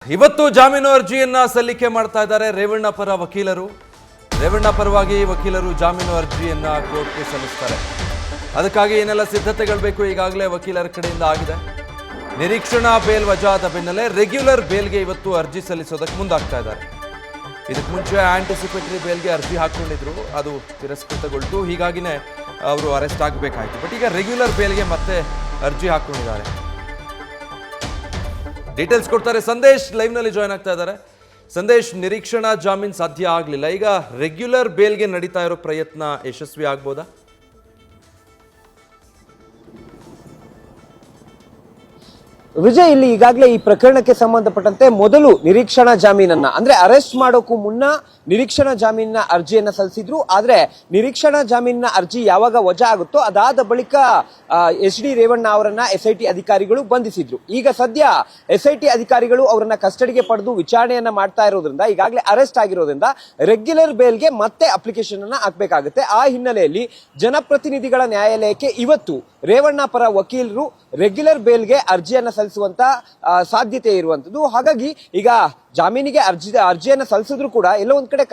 ಇವತ್ತು ಜಾಮೀನು ಅರ್ಜಿಯನ್ನ ಸಲ್ಲಿಕೆ ಮಾಡ್ತಾ ಇದ್ದಾರೆ ರೇವಣ್ಣ ಪರ ವಕೀಲರು. ರೇವಣ್ಣ ಪರವಾಗಿ ವಕೀಲರು ಜಾಮೀನು ಅರ್ಜಿಯನ್ನ ಕೋರ್ಟ್ಗೆ ಸಲ್ಲಿಸ್ತಾರೆ. ಅದಕ್ಕಾಗಿ ಏನೆಲ್ಲ ಸಿದ್ಧತೆಗಳು ಬೇಕು ಈಗಾಗಲೇ ವಕೀಲರ ಕಡೆಯಿಂದ ಆಗಿದೆ. ನಿರೀಕ್ಷಣಾ ಬೇಲ್ ವಜಾದ ಬೆನ್ನಲ್ಲೇ ರೆಗ್ಯುಲರ್ ಬೇಲ್ಗೆ ಇವತ್ತು ಅರ್ಜಿ ಸಲ್ಲಿಸೋದಕ್ಕೆ ಮುಂದಾಗ್ತಾ ಇದ್ದಾರೆ. ಇದಕ್ಕೆ ಮುಂಚೆ ಆಂಟಿಸಿಪೇಟರಿ ಬೇಲ್ಗೆ ಅರ್ಜಿ ಹಾಕೊಂಡಿದ್ರು, ಅದು ತಿರಸ್ಕೃತಗೊಳ್ತು. ಹೀಗಾಗಿನೇ ಅವರು ಅರೆಸ್ಟ್ ಆಗಬೇಕಾಯಿತು. ಬಟ್ ಈಗ ರೆಗ್ಯುಲರ್ ಬೇಲ್ಗೆ ಮತ್ತೆ ಅರ್ಜಿ ಹಾಕೊಂಡಿದ್ದಾರೆ. ಡೀಟೇಲ್ಸ್ ಕೊಡ್ತಾರೆ ಸಂದೇಶ್, ಲೈವ್ ನಲ್ಲಿ ಜಾಯ್ನ್ ಆಗ್ತಾ ಇದ್ದಾರೆ. ಸಂದೇಶ್, ನಿರೀಕ್ಷಣಾ ಜಾಮೀನು ಸಾಧ್ಯ ಆಗಲಿಲ್ಲ, ಈಗ ರೆಗ್ಯುಲರ್ ಬೇಲ್ಗೆ ನಡೀತಾ ಇರೋ ಪ್ರಯತ್ನ ಯಶಸ್ವಿ ಆಗ್ಬೋದಾ? ವಿಜಯ್, ಇಲ್ಲಿ ಈಗಾಗಲೇ ಈ ಪ್ರಕರಣಕ್ಕೆ ಸಂಬಂಧಪಟ್ಟಂತೆ ಮೊದಲು ನಿರೀಕ್ಷಣಾ ಜಾಮೀನನ್ನ ಅಂದ್ರೆ ಅರೆಸ್ಟ್ ಮಾಡೋಕ್ಕೂ ಮುನ್ನ ನಿರೀಕ್ಷಣಾ ಜಾಮೀನಿನ ಅರ್ಜಿಯನ್ನ ಸಲ್ಲಿಸಿದ್ರು. ಆದ್ರೆ ನಿರೀಕ್ಷಣಾ ಜಾಮೀನಿನ ಅರ್ಜಿ ಯಾವಾಗ ವಜಾ ಆಗುತ್ತೋ ಅದಾದ ಬಳಿಕ ಎಚ್ ಡಿ ರೇವಣ್ಣ ಅವರನ್ನ SIT ಅಧಿಕಾರಿಗಳು ಬಂಧಿಸಿದ್ರು. ಈಗ ಸದ್ಯ SIT ಅಧಿಕಾರಿಗಳು ಅವರನ್ನ ಕಸ್ಟಡಿಗೆ ಪಡೆದು ವಿಚಾರಣೆಯನ್ನ ಮಾಡ್ತಾ ಇರೋದ್ರಿಂದ, ಈಗಾಗಲೇ ಅರೆಸ್ಟ್ ಆಗಿರೋದ್ರಿಂದ ರೆಗ್ಯುಲರ್ ಬೇಲ್ಗೆ ಮತ್ತೆ ಅಪ್ಲಿಕೇಶನ್ ಅನ್ನ ಹಾಕಬೇಕಾಗುತ್ತೆ. ಆ ಹಿನ್ನೆಲೆಯಲ್ಲಿ ಜನಪ್ರತಿನಿಧಿಗಳ ನ್ಯಾಯಾಲಯಕ್ಕೆ ಇವತ್ತು ರೇವಣ್ಣ ಪರ ವಕೀಲರು ರೆಗ್ಯುಲರ್ ಬೇಲ್ಗೆ ಅರ್ಜಿಯನ್ನ ಸಲ್ಲಿಸುವಂತ ಸಾಧ್ಯತೆ ಇರುವಂತದ್ದು. ಹಾಗಾಗಿ ಈಗ ಜಾಮೀನಿಗೆ ಅರ್ಜಿಯನ್ನ ಸಲ್ಲಿಸಿದ್ರು ಕೂಡ ಎಲ್ಲೋ ಒಂದ್ ಕಡೆ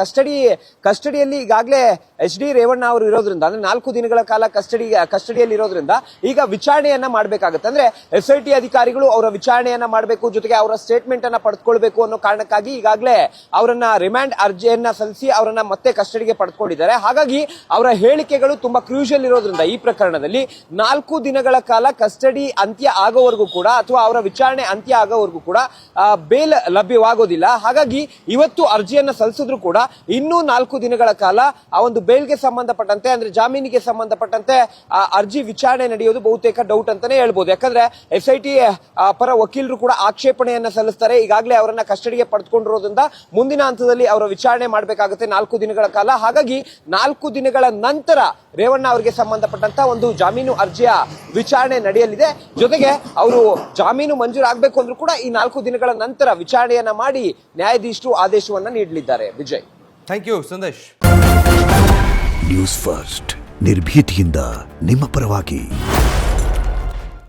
ಕಸ್ಟಡಿಯಲ್ಲಿ ಈಗಾಗಲೇ ಎಚ್ ಡಿ ರೇವಣ್ಣ ಅವರು ಇರೋದ್ರಿಂದ, ಅಂದ್ರೆ 4 ದಿನಗಳ ಕಾಲ ಕಸ್ಟಡಿಯಲ್ಲಿ ಇರೋದ್ರಿಂದ ಈಗ ವಿಚಾರಣೆಯನ್ನ ಮಾಡಬೇಕಾಗುತ್ತೆ. ಅಂದ್ರೆ SIT ಅಧಿಕಾರಿಗಳು ಅವರ ವಿಚಾರಣೆಯನ್ನ ಮಾಡಬೇಕು, ಜೊತೆಗೆ ಅವರ ಸ್ಟೇಟ್ಮೆಂಟ್ ಅನ್ನ ಪಡೆದುಕೊಳ್ಬೇಕು ಅನ್ನೋ ಕಾರಣಕ್ಕಾಗಿ ಈಗಾಗಲೇ ಅವರನ್ನ ರಿಮ್ಯಾಂಡ್ ಅರ್ಜಿಯನ್ನ ಸಲ್ಲಿಸಿ ಅವರನ್ನ ಮತ್ತೆ ಕಸ್ಟಡಿಗೆ ಪಡೆದುಕೊಂಡಿದ್ದಾರೆ. ಹಾಗಾಗಿ ಅವರ ಹೇಳಿಕೆಗಳು ತುಂಬಾ ಕ್ರೂಷಿಯಲ್ ಇರೋದ್ರಿಂದ ಈ ಪ್ರಕರಣದಲ್ಲಿ 4 ದಿನಗಳ ಕಾಲ ಕಸ್ಟಡಿ ಅಂತ್ಯ ಆಗೋವರೆಗೂ ಕೂಡ, ಅಥವಾ ಅವರ ವಿಚಾರಣೆ ಅಂತ್ಯ ಆಗೋವರೆಗೂ ಕೂಡ ಬೇಲ್ ಲಭ್ಯವಾಗೋದಿಲ್ಲ. ಹಾಗಾಗಿ ಇವತ್ತು ಅರ್ಜಿಯನ್ನ ಸಲ್ಲಿಸಿದ್ರು ಕೂಡ ಇನ್ನೂ 4 ದಿನಗಳ ಕಾಲ ಆ ಒಂದು ಬೇಲ್ಗೆ ಸಂಬಂಧಪಟ್ಟಂತೆ, ಅಂದ್ರೆ ಜಾಮೀನಿಗೆ ಸಂಬಂಧಪಟ್ಟಂತೆ ಅರ್ಜಿ ವಿಚಾರಣೆ ನಡೆಯೋದು ಬಹುತೇಕ ಡೌಟ್ ಅಂತಾನೆ ಹೇಳ್ಬೋದು. ಯಾಕಂದ್ರೆ SIT ಪರ ವಕೀಲರು ಕೂಡ ಆಕ್ಷೇಪಣೆಯನ್ನ ಸಲ್ಲಿಸ್ತಾರೆ. ಈಗಾಗಲೇ ಅವರನ್ನ ಕಸ್ಟಡಿಗೆ ಪಡೆದುಕೊಂಡಿರೋದ್ರಿಂದ ಮುಂದಿನ ಹಂತದಲ್ಲಿ ಅವರ ವಿಚಾರಣೆ ಮಾಡಬೇಕಾಗುತ್ತೆ 4 ದಿನಗಳ ಕಾಲ. ಹಾಗಾಗಿ 4 ದಿನಗಳ ನಂತರ ರೇವಣ್ಣ ಅವರಿಗೆ ಸಂಬಂಧಪಟ್ಟಂತ ಒಂದು ಜಾಮೀನು ಅರ್ಜಿಯ ವಿಚಾರಣೆ ನಡೆಯಲಿದೆ. ಜೊತೆಗೆ ಅವರು ಜಾಮೀನು ಮಂಜೂರಾಗಬೇಕು ಅಂದ್ರೂ ಕೂಡ ಈ 4 ದಿನಗಳ ನಂತರ ವಿಚಾರಣೆಯನ್ನ ಮಾಡಿ ನ್ಯಾಯಾಧೀಶರು ಆದೇಶವನ್ನ ನೀಡಲಿದ್ದಾರೆ. Vijay, thank you Sandesh. News first, ನಿರ್ಭೀತಿಯಿಂದ ನಿಮ್ಮ ಪರವಾಗಿ.